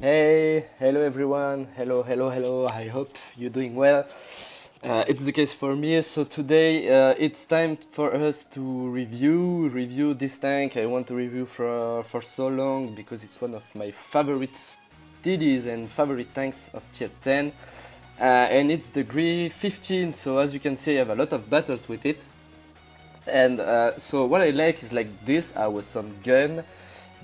Hey, hello everyone. Hello. I hope you're doing well. It's the case for me. So today it's time for us to review this tank. I want to review for so long because it's one of my favorite TDs and favorite tanks of tier 10. And it's the Grille 15. So as you can see, I have a lot of battles with it. And so what I like is like this with some gun,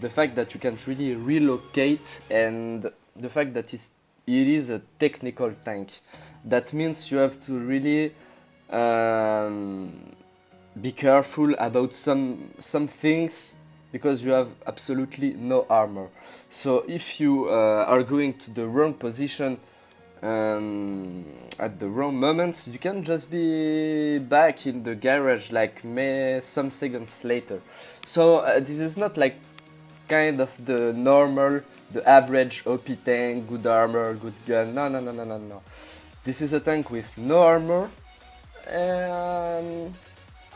the fact that you can really relocate, and the fact that it is a technical tank. That means you have to really be careful about some things because you have absolutely no armor. So if you are going to the wrong position at the wrong moment, you can just be back in the garage like some seconds later. So this is not like kind of the average OP tank, good armor, good gun. No. This is a tank with no armor and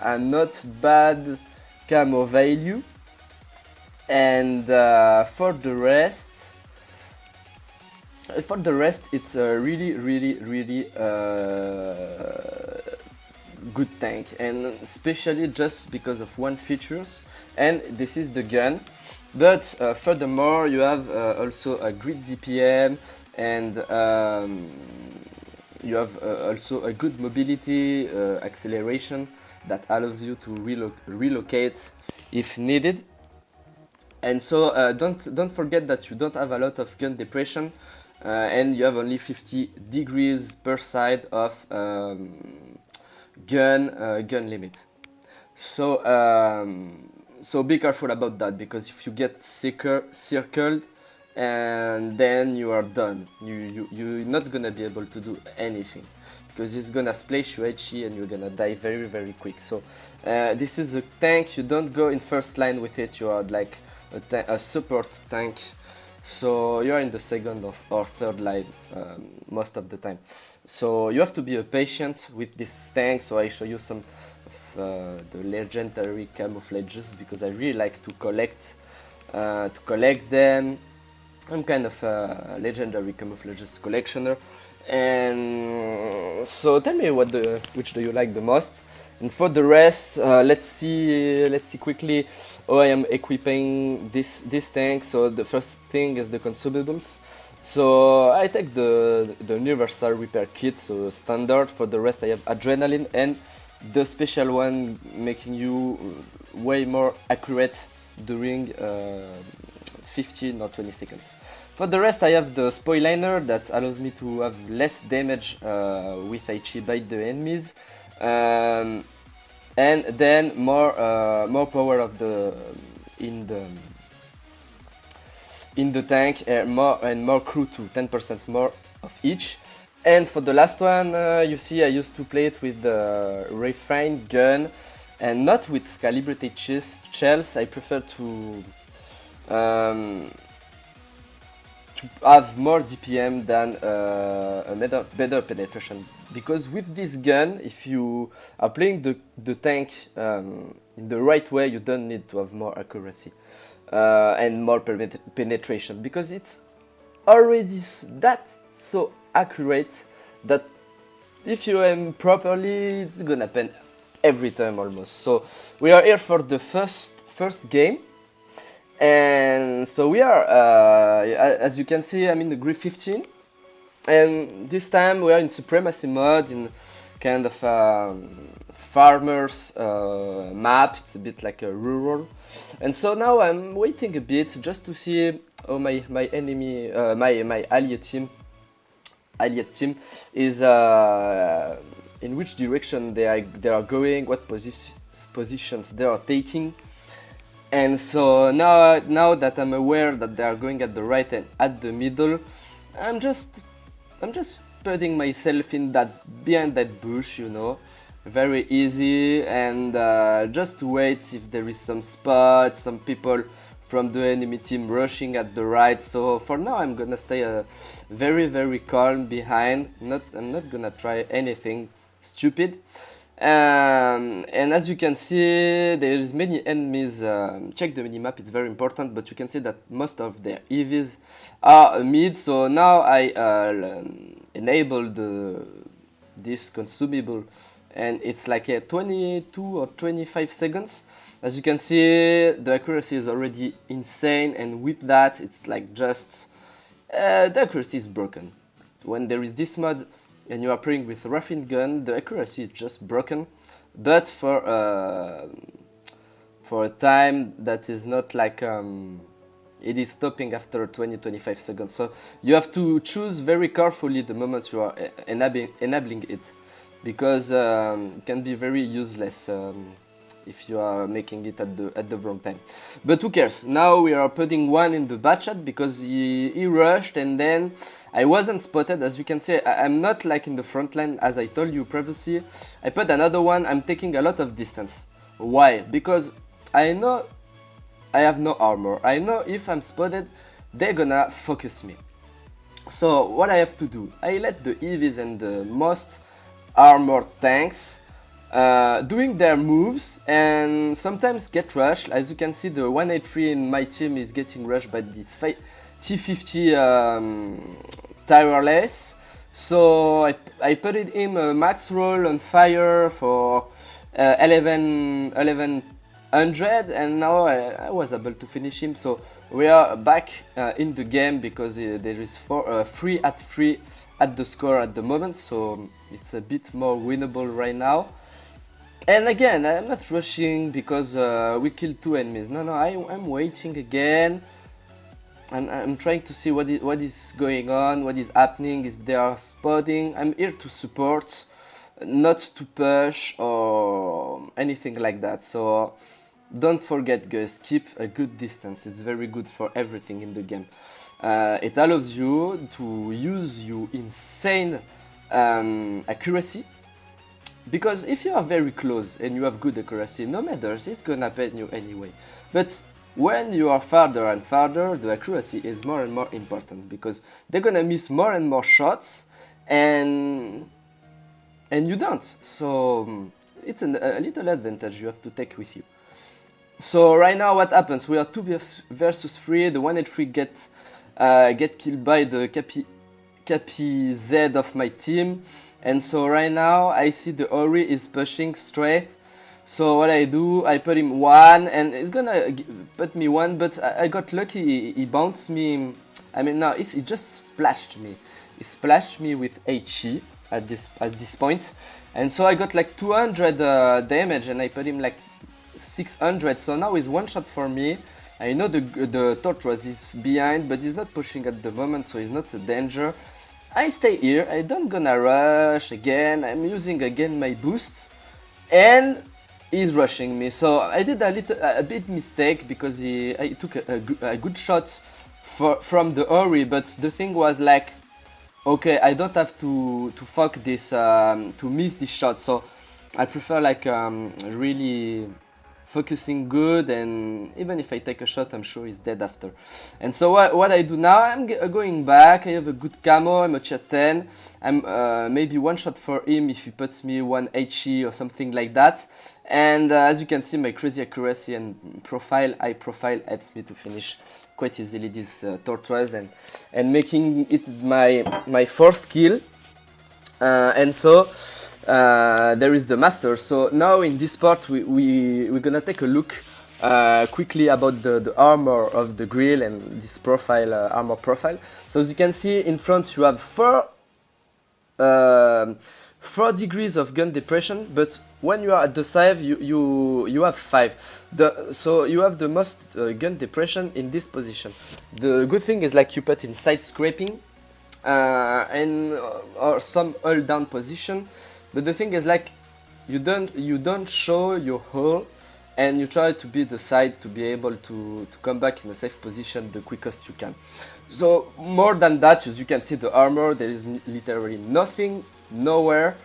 not bad camo value. And for the rest, it's a really good tank, and especially just because of one features, and this is the gun. But furthermore, you have also a great DPM, and you have also a good mobility acceleration that allows you to relocate if needed. And so don't forget that you don't have a lot of gun depression, and you have only 50 degrees per side of gun limit. So be careful about that, because if you get circled, and then you are done. You're not gonna be able to do anything, because it's gonna splash you HE and you're gonna die very quick. So this is a tank, you don't go in first line with it, you are like a support tank. So you're in the second or third line most of the time. So you have to be patient with this tank. So I show you some of the legendary camouflages, because I really like to collect them. I'm kind of a legendary camouflages collectioner. And so tell me which do you like the most. And for the rest, let's see quickly how I am equipping this tank. So the first thing is the consumables. So I take the universal repair kit, so standard. For the rest, I have adrenaline and the special one, making you way more accurate during 15 or 20 seconds. For the rest, I have the spoiliner that allows me to have less damage with HE by the enemies, and then more power of in the tank, more crew too, 10% more of each. And for the last one, you see I used to play it with the refined gun and not with calibrated shells. I prefer to have more DPM than a better penetration, because with this gun, if you are playing the tank in the right way, you don't need to have more accuracy and more penetration, because it's already that so accurate that if you aim properly, it's gonna pen every time almost. So we are here for the first game. And so we are, as you can see, I'm in the Grille 15, and this time we are in Supremacy mode, in kind of farmers map. It's a bit like a rural, and so now I'm waiting a bit just to see how my enemy, my allied team is in which direction they are going, what positions they are taking. And so now that I'm aware that they are going at the right and at the middle, I'm just putting myself behind that bush, you know, very easy, and just to wait if there is some spots, some people from the enemy team rushing at the right. So for now, I'm gonna stay very calm behind. I'm not gonna try anything stupid. And as you can see, there is many enemies. Check the minimap, it's very important, but you can see that most of their EVs are mid. So now I enabled this consumable, and it's like 22 or 25 seconds. As you can see, the accuracy is already insane, and with that, it's like just the accuracy is broken. When there is this mod and you are playing with a rifle gun, the accuracy is just broken, but for a time that is not like it is stopping after 20-25 seconds. So you have to choose very carefully the moment you are enabling it, because it can be very useless if you are making it at the wrong time. But who cares? Now we are putting one in the bad shot because he rushed, and then I wasn't spotted. As you can see, I'm not like in the front line as I told you previously. I put another one. I'm taking a lot of distance. Why? Because I know I have no armor. I know if I'm spotted, they're gonna focus me. So what I have to do, I let the EVs and the most armored tanks doing their moves and sometimes get rushed. As you can see, the 183 in my team is getting rushed by this T50 tireless. So I put it in a max roll on fire for 1100, and now I was able to finish him. So we are back in the game because there is 3 at 3 at the score at the moment, so it's a bit more winnable right now. And again, I'm not rushing because we killed 2 enemies. No, I'm waiting again. I'm trying to see what is going on, what is happening, if they are spotting. I'm here to support, not to push or anything like that. So don't forget, guys, keep a good distance. It's very good for everything in the game. It allows you to use your insane accuracy. Because if you are very close and you have good accuracy, no matter, it's gonna pen you anyway. But when you are farther and farther, the accuracy is more and more important because they're gonna miss more and more shots, and you don't. So it's a little advantage you have to take with you. So right now, what happens? We are 2 versus 3. The 183 get killed by the Capi Z of my team. And so right now I see the Ori is pushing straight. So what I do, I put him 1, and it's gonna put me 1, but I got lucky. He bounced me. I mean, no, he just splashed me. He splashed me with HE at this point, and so I got like 200 damage, and I put him like 600. So now he's 1 shot for me. I know the Tortoise is behind, but he's not pushing at the moment, so he's not a danger. I stay here, I don't gonna rush again, I'm using again my boost, and he's rushing me. So I did a bit mistake because I took a good shot from the Ori, but the thing was like, okay, I don't have to fuck this, to miss this shot, so I prefer like really focusing good, and even if I take a shot, I'm sure he's dead after. And so what I do now, I'm going back. I have a good camo, I'm a chat 10. I'm maybe 1 shot for him if he puts me 1 HE or something like that. And as you can see, my crazy accuracy and high profile helps me to finish quite easily this Tortoise and making it my 4th kill. And so there is the master. So now in this part we're gonna take a look quickly about the armor of the Grille and this profile, armor profile. So as you can see in front you have 4 degrees of gun depression, but when you are at the side you have 5. So you have the most gun depression in this position. The good thing is like you put in side scraping or some hold down position. But the thing is like you don't show your hull, and you try to be the side to be able to come back in a safe position the quickest you can. So more than that, as you can see the armor, there is literally nothing, nowhere.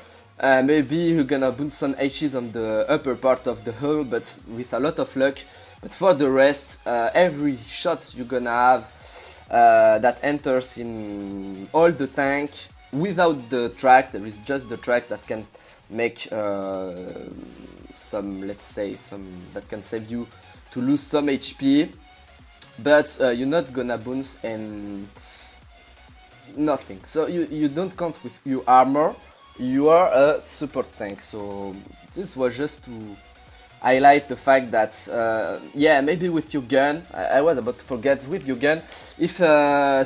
Maybe you're gonna bounce some HEs on the upper part of the hull, but with a lot of luck. But for the rest, every shot you're gonna have that enters in all the tank. Without the tracks, there is just the tracks that can make some, let's say, some that can save you to lose some HP, but you're not gonna bounce and nothing. So you don't count with your armor. You are a support tank. So this was just to highlight the fact that yeah, maybe with your gun, I was about to forget, with your gun, if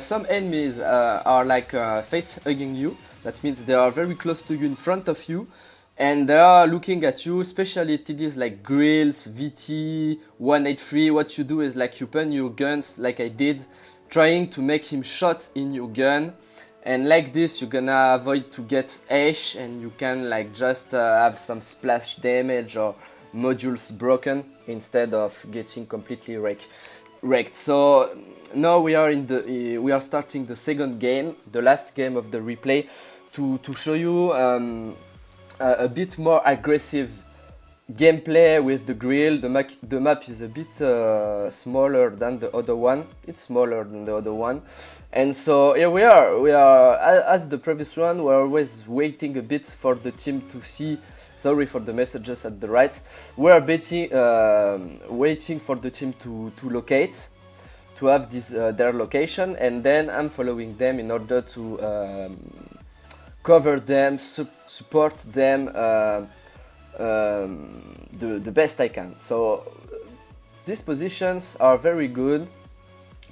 some enemies are like face hugging you, that means they are very close to you, in front of you, and they are looking at you, especially TDs like Grilles, VT, 183. What you do is like you point your guns like I did, trying to make him shot in your gun, and like this you're gonna avoid to get Ash, and you can like just have some splash damage or modules broken instead of getting completely wrecked. So now we are starting the second game, the last game of the replay, to show you a bit more aggressive gameplay with the Grille. The map is a bit smaller than the other one. It's smaller than the other one, and so here we are as the previous one. We're always waiting a bit for the team to see. Sorry for the messages at the right. We're waiting for the team to locate, to have this their location, and then I'm following them in order to cover them, support them the best I can. So these positions are very good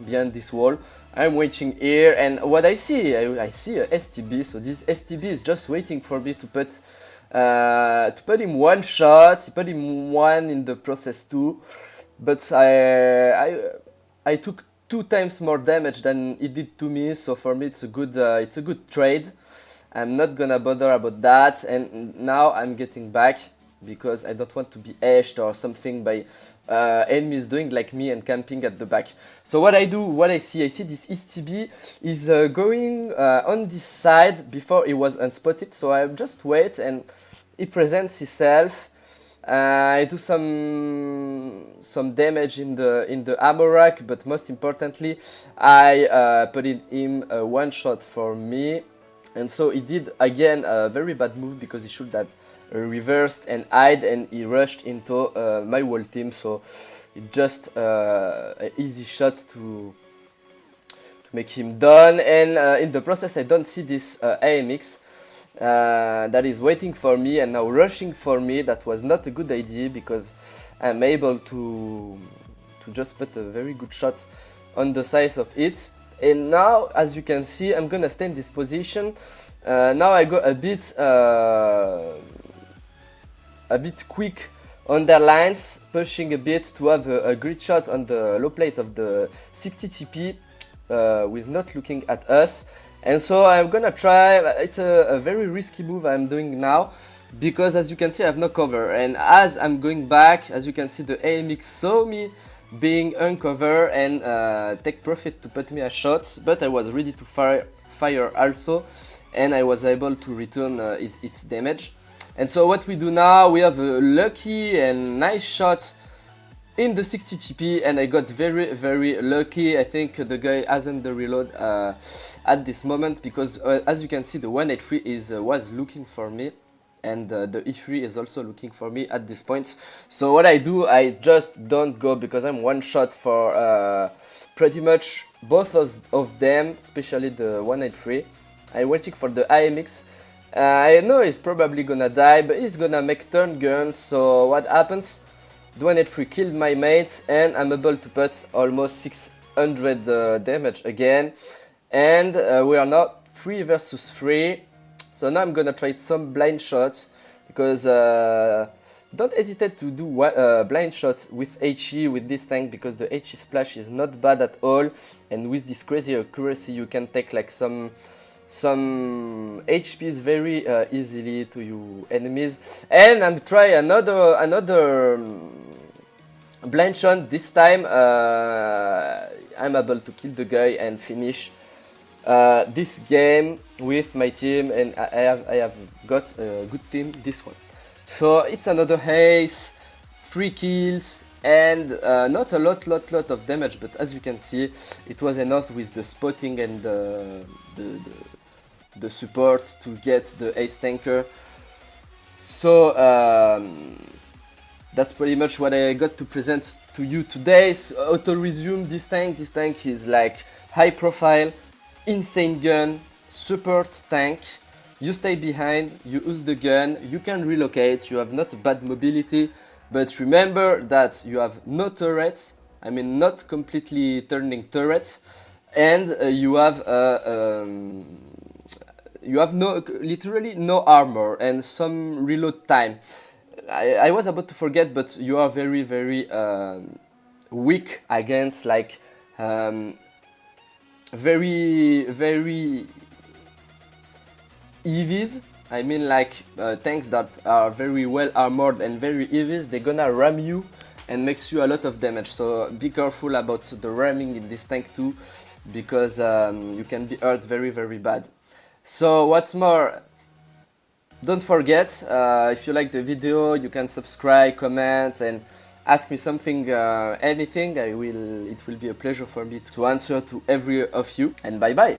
behind this wall. I'm waiting here, and what I see a STB. So this STB is just waiting for me to put him one shot. He put him one in the process too, but I took 2 times more damage than he did to me. So for me it's a good trade. I'm not gonna bother about that, and now I'm getting back because I don't want to be ashed or something by enemies doing like me and camping at the back. So what I see this STB is going on this side before he was unspotted. So I just wait and he presents himself. I do some damage in the ammo rack, but most importantly, I put in him a one shot for me. And so he did again a very bad move because he should have reversed and hide, and he rushed into my whole team. So it just an easy shot to make him done. And in the process I don't see this AMX that is waiting for me and now rushing for me. That was not a good idea because I'm able to just put a very good shot on the size of it. And now, as you can see, I'm gonna stay in this position. Now I go a bit quick on their lines, pushing a bit to have a grid shot on the low plate of the 60 TP with not looking at us. And so I'm gonna try. It's a very risky move I'm doing now because, as you can see, I have no cover. And as I'm going back, as you can see, the AMX saw me being uncovered and take profit to put me a shot, but I was ready to fire also, and I was able to return its damage. And so what we do now, we have a lucky and nice shot in the 60 TP, and I got very lucky. I think the guy hasn't the reload at this moment because as you can see, the 183 was looking for me, and the E3 is also looking for me at this point. So what I do, I just don't go because I'm one shot for pretty much both of them, especially the 183. I'm waiting for the AMX. I know he's probably gonna die, but he's gonna make turn guns. So what happens? The 183 killed my mate, and I'm able to put almost 600 damage again. And we are now 3 versus 3. So now I'm gonna try some blind shots because don't hesitate to do blind shots with HE with this tank because the HE splash is not bad at all, and with this crazy accuracy you can take like some HPs very easily to your enemies. And I'm trying another blind shot. This time I'm able to kill the guy and finish this game with my team, and I have got a good team this one. So it's another ace, 3 kills, and not a lot of damage, but as you can see, it was enough with the spotting and the support to get the ace tanker. So that's pretty much what I got to present to you today. So, auto resume this tank. This tank is like high profile, insane gun, support tank. You stay behind, you use the gun, you can relocate, you have not bad mobility, but remember that you have no turrets, I mean not completely turning turrets, and you have literally no armor and some reload time. I was about to forget, but you are very weak against like very EVs. I mean like tanks that are very well armored and very EVs, they're gonna ram you and makes you a lot of damage. So be careful about the ramming in this tank too, because you can be hurt very bad. So what's more, don't forget, if you like the video, you can subscribe, comment, and ask me something, anything. It will be a pleasure for me to answer to every of you. And bye bye.